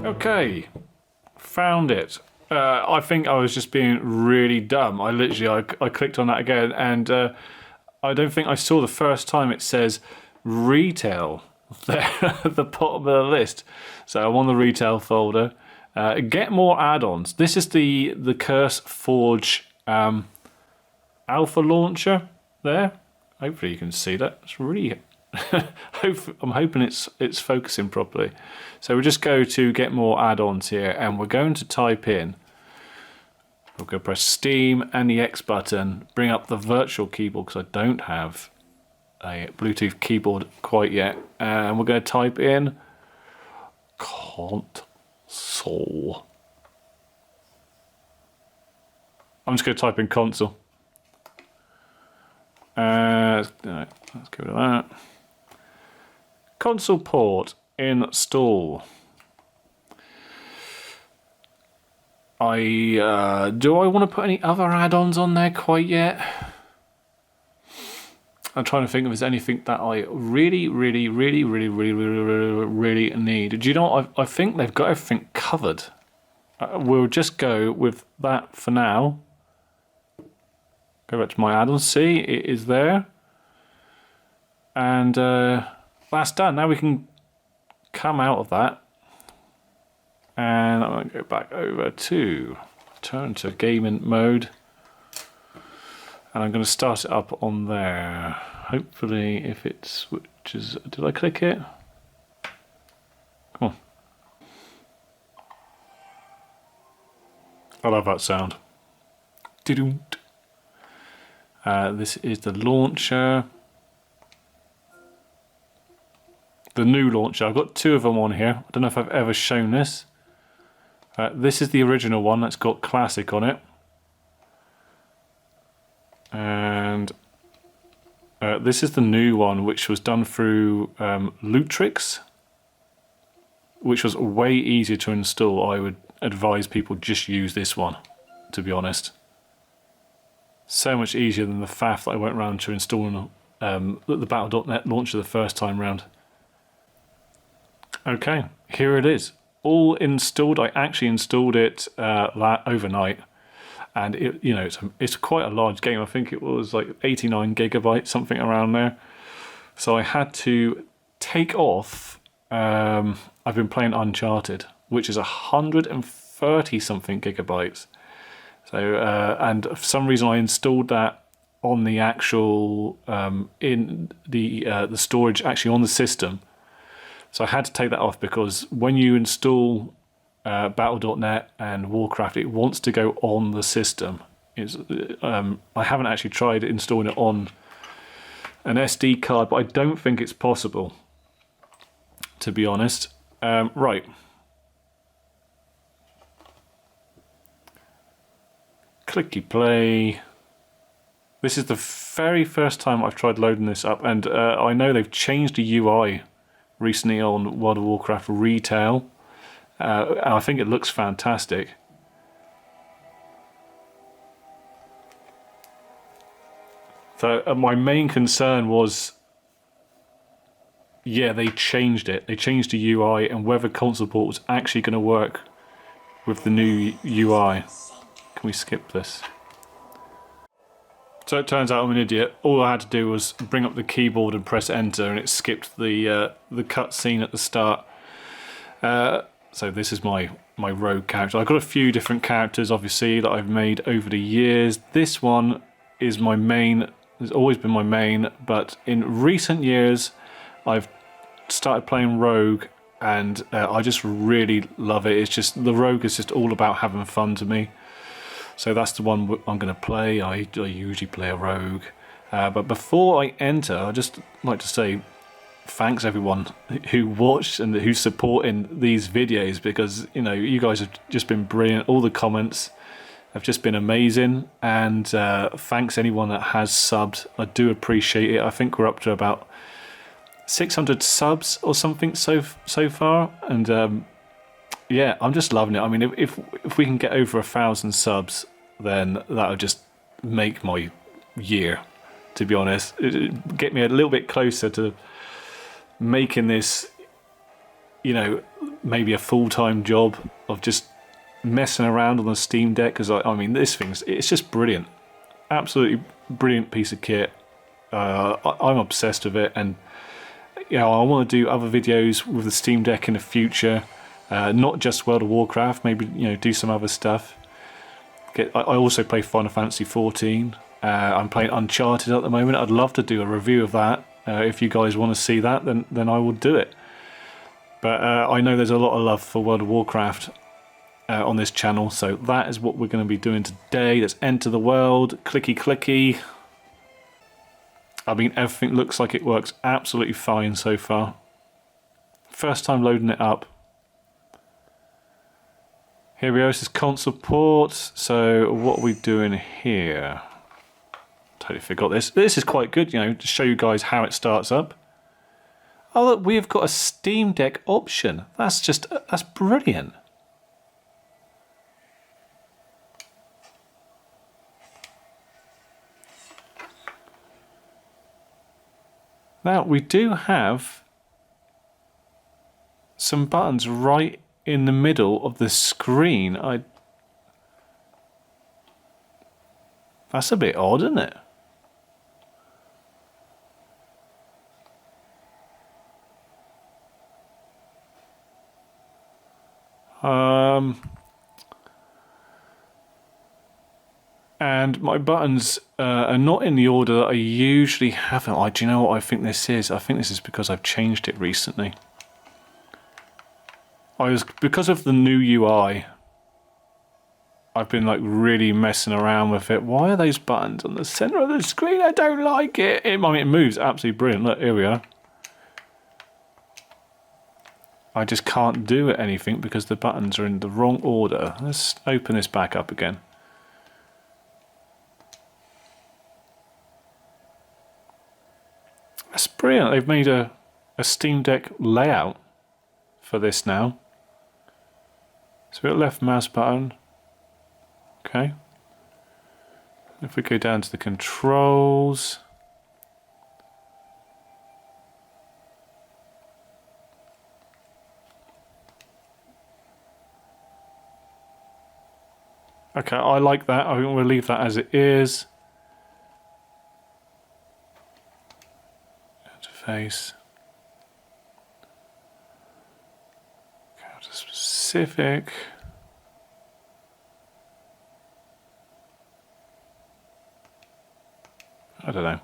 Okay, found it. I think I was just being really dumb. I clicked on that again, and I don't think I saw the first time it says retail there at the bottom of the list. So I'm on the retail folder. Get more add-ons. This is the Curse Forge alpha launcher there. Hopefully you can see that. It's really. I'm hoping it's focusing properly. So we'll just go to get more add-ons here, and we're going to type in. We're going to press Steam and the X button, bring up the virtual keyboard because I don't have a Bluetooth keyboard quite yet, and we're going to type in console. I'm just going to type in console. Let's go to that. Console port install. Do I want to put any other add-ons on there quite yet? I'm trying to think if there's anything that I really need. Do you know what? I think they've got everything covered. We'll just go with that for now. Go back to my add-ons. See, it is there. And that's done. Now we can come out of that. And I'm going to go back over to turn to gaming mode. And I'm going to start it up on there. Hopefully, if it switches. Did I click it? Come on. I love that sound. This is the launcher. The new launcher. I've got two of them on here. I don't know if I've ever shown this. This is the original one that's got classic on it. And this is the new one, which was done through Lootrix, which was way easier to install. I would advise people just use this one, to be honest. So much easier than the faff that I went around to installing the Battle.net launcher the first time round. Okay, here it is. All installed. I actually installed it overnight. And it's quite a large game. I think it was like 89 gigabytes, something around there. So I had to take off. I've been playing Uncharted, which is 130 something gigabytes. So and for some reason I installed that on the actual in the storage actually on the system. So I had to take that off because when you install Battle.net and Warcraft, it wants to go on the system. I haven't actually tried installing it on an SD card, but I don't think it's possible, to be honest. Right. Clicky play. This is the very first time I've tried loading this up, and I know they've changed the UI recently on World of Warcraft Retail. And I think it looks fantastic. So my main concern was, yeah, they changed it. They changed the UI, and whether console port was actually going to work with the new UI. Can we skip this? So it turns out I'm an idiot. All I had to do was bring up the keyboard and press enter, and it skipped the cutscene at the start. So this is my rogue character. I've got a few different characters, obviously, that I've made over the years. This one is my main. It's always been my main, but in recent years, I've started playing rogue, and I just really love it. It's just the rogue is just all about having fun to me. So that's the one I'm going to play. I usually play a rogue. But before I enter, I'd just like to say thanks everyone who watched and who's supporting these videos, because you guys have just been brilliant. All the comments have just been amazing, and thanks anyone that has subbed. I do appreciate it. I think we're up to about 600 subs or something so far, and yeah, I'm just loving it. I mean, if we can get over 1,000 subs, then that would just make my year, to be honest. It'd get me a little bit closer to making this, maybe a full-time job of just messing around on the Steam Deck, because I mean, it's just brilliant. Absolutely brilliant piece of kit. I'm obsessed with it, and I want to do other videos with the Steam Deck in the future, not just World of Warcraft, maybe do some other stuff. I also play Final Fantasy 14. I'm playing Uncharted at the moment. I'd love to do a review of that. If you guys want to see that, then I will do it. But I know there's a lot of love for World of Warcraft on this channel, so that is what we're going to be doing today. Let's enter the world. Clicky clicky. I mean, everything looks like it works absolutely fine so far. First time loading it up. Here we go, this is console port. So what are we doing here? Totally forgot this. This is quite good, to show you guys how it starts up. Oh look, we've got a Steam Deck option. That's brilliant. Now we do have some buttons right in the middle of the screen. That's a bit odd, isn't it? And my buttons are not in the order that I usually have them. Do you know what I think this is? I think this is because I've changed it recently. Because of the new UI, I've been like really messing around with it. Why are those buttons on the center of the screen? I don't like it. I mean, it moves absolutely brilliant. Look, here we are. I just can't do anything because the buttons are in the wrong order. Let's open this back up again. That's brilliant. They've made a Steam Deck layout for this now. So we've got left mouse button. Okay. If we go down to the controls. Okay, I like that. I think we'll leave that as it is. Interface. Character specific. I don't know.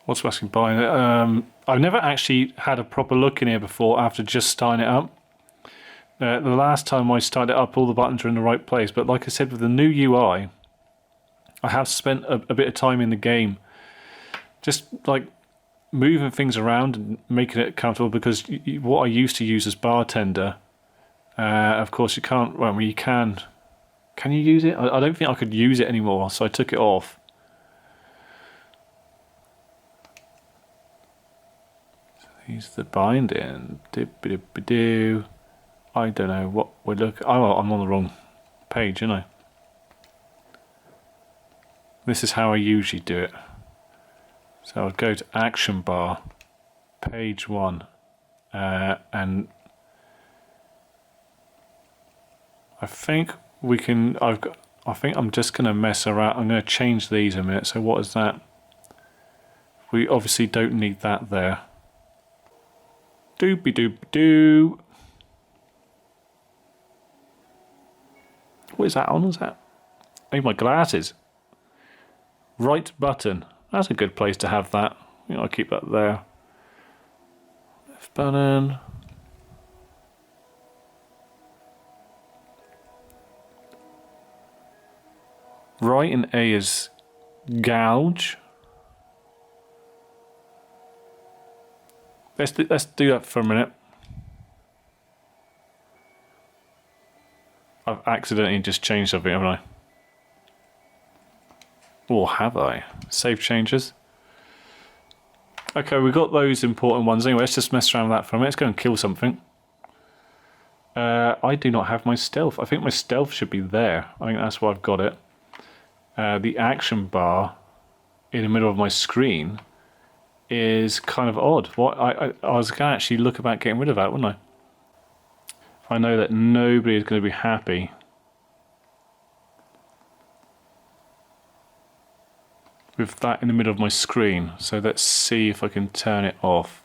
What's asking buying it? I've never actually had a proper look in here before after just starting it up. The last time I started it up, all the buttons are in the right place. But like I said, with the new UI, I have spent a bit of time in the game just like moving things around and making it comfortable, because what I used to use as bartender, of course you can't, well, you can you use it? I don't think I could use it anymore, so I took it off. Here's the binding. I don't know what we're looking. Oh, I'm on the wrong page, aren't I? This is how I usually do it. So I'll go to Action Bar, page 1, and I think we can. I think I'm just going to mess around. I'm going to change these a minute. So what is that? We obviously don't need that there. Doopy doop doo. What is that on? Is that? Oh, my glasses. Right button. That's a good place to have that. I'll keep that there. Left button. Right in A is gouge. Let's do that for a minute. I've accidentally just changed something, haven't I? Or have I? Save changes. Okay, we've got those important ones. Anyway, let's just mess around with that for a minute. Let's go and kill something. I do not have my stealth. I think my stealth should be there. I think that's why I've got it. The action bar in the middle of my screen. is kind of odd. What I was going to actually look about getting rid of that, wouldn't I? I know that nobody is going to be happy with that in the middle of my screen. So let's see if I can turn it off.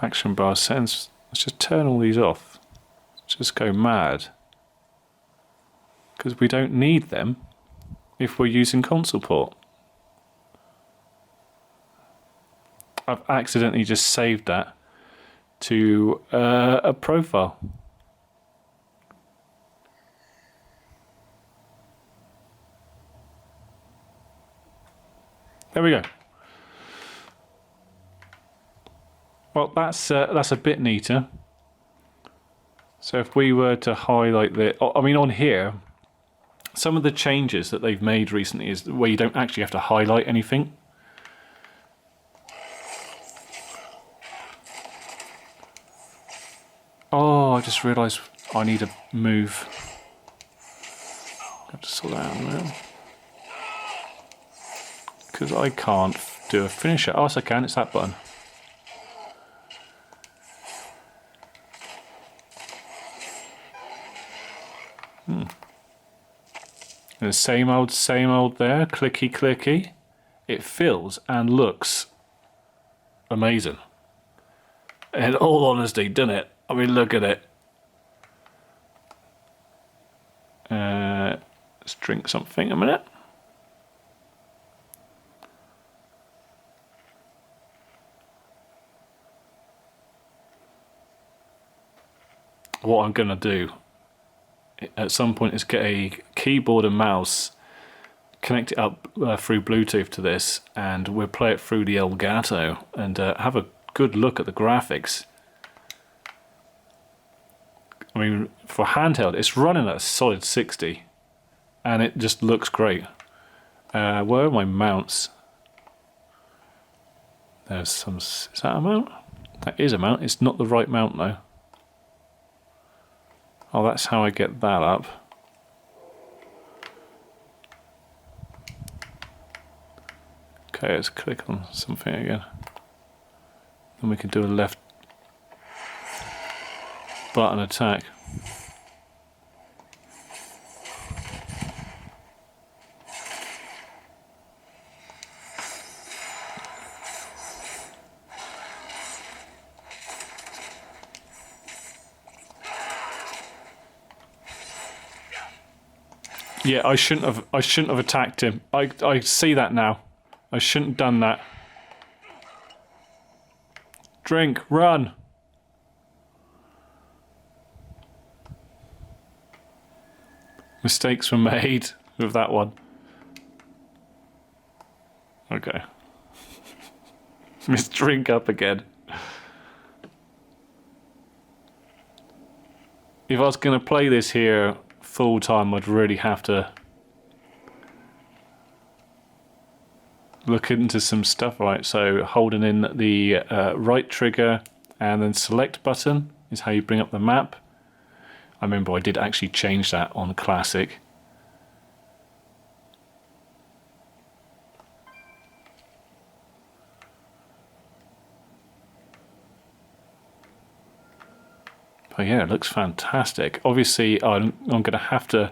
Action bar settings. Let's just turn all these off. Let's just go mad. Because we don't need them if we're using console port. I've accidentally just saved that to a profile. There we go. Well, that's a bit neater. So if we were to highlight I mean, on here, some of the changes that they've made recently is where you don't actually have to highlight anything. Oh, I just realised I need to move. I have to sort that out in a minute. Because I can't do a finisher. Oh, yes I can, it's that button. And same old there, clicky clicky. It feels and looks amazing. In all honesty, doesn't it? I mean, look at it. Let's drink something a minute. What I'm going to do at some point is get a keyboard and mouse, connect it up through Bluetooth to this, and we'll play it through the Elgato and have a good look at the graphics. I mean, for handheld, it's running at a solid 60, and it just looks great. Where are my mounts? There's some. Is that a mount? That is a mount. It's not the right mount though. Oh, that's how I get that up. Okay, let's click on something again. Then we can do a left button attack. Yeah, I shouldn't have attacked him. I see that now. I shouldn't have done that. Drink, run. Mistakes were made with that one. Okay. Miss drink up again. If I was going to play this here full time, I'd really have to look into some stuff. Right, so holding in the right trigger and then select button is how you bring up the map. I remember I did actually change that on Classic. But yeah, it looks fantastic. Obviously, I'm going to have to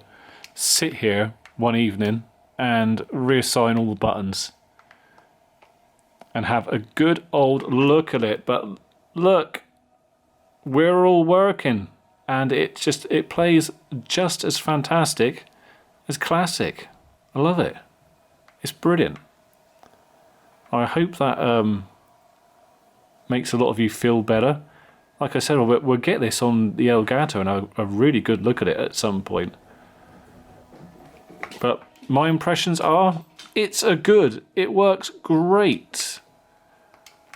sit here one evening and reassign all the buttons and have a good old look at it. But look, we're all working, and it plays just as fantastic as Classic. I love it. It's brilliant. I hope that makes a lot of you feel better. Like I said, we'll get this on the Elgato and a really good look at it at some point. But my impressions are, it's a good. It works great.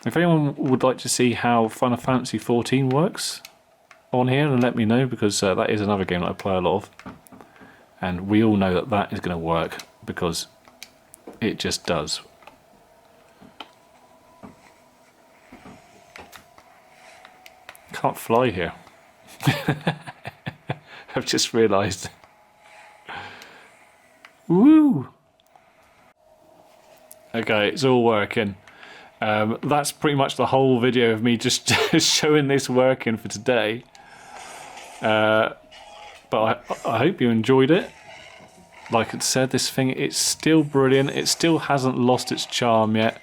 If anyone would like to see how Final Fantasy XIV works on here, then let me know, because that is another game that I play a lot of. And we all know that that is going to work, because it just does. Can't fly here. I've just realised. Woo! Okay, it's all working. That's pretty much the whole video of me just showing this working for today. But I hope you enjoyed it. Like I said, this thing, it's still brilliant. It still hasn't lost its charm yet.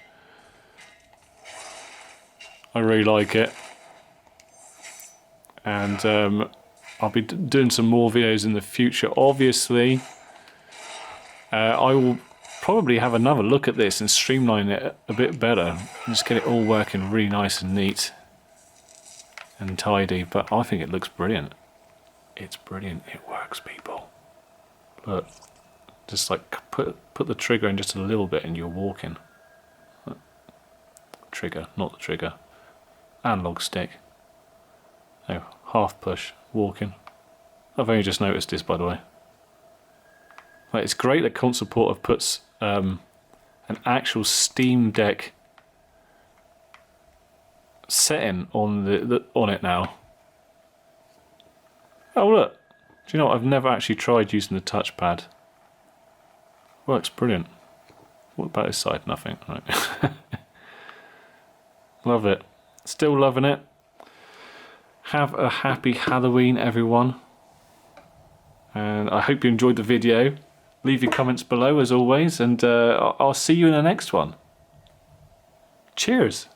I really like it. And I'll be doing some more videos in the future, obviously. I will probably have another look at this and streamline it a bit better. Just get it all working really nice and neat and tidy. But I think it looks brilliant. It's brilliant. It works, people. Look, just like put the trigger in just a little bit and you're walking. Look. Trigger, not the trigger. Analog stick. Oh, half push, walking. I've only just noticed this, by the way. Like, it's great that Console Port have put an actual Steam Deck setting on on it now. Oh look, do you know what? I've never actually tried using the touchpad. Works brilliant. What about this side? Nothing. Right. Love it. Still loving it. Have a happy Halloween, everyone. And I hope you enjoyed the video. Leave your comments below as always, and I'll see you in the next one. Cheers.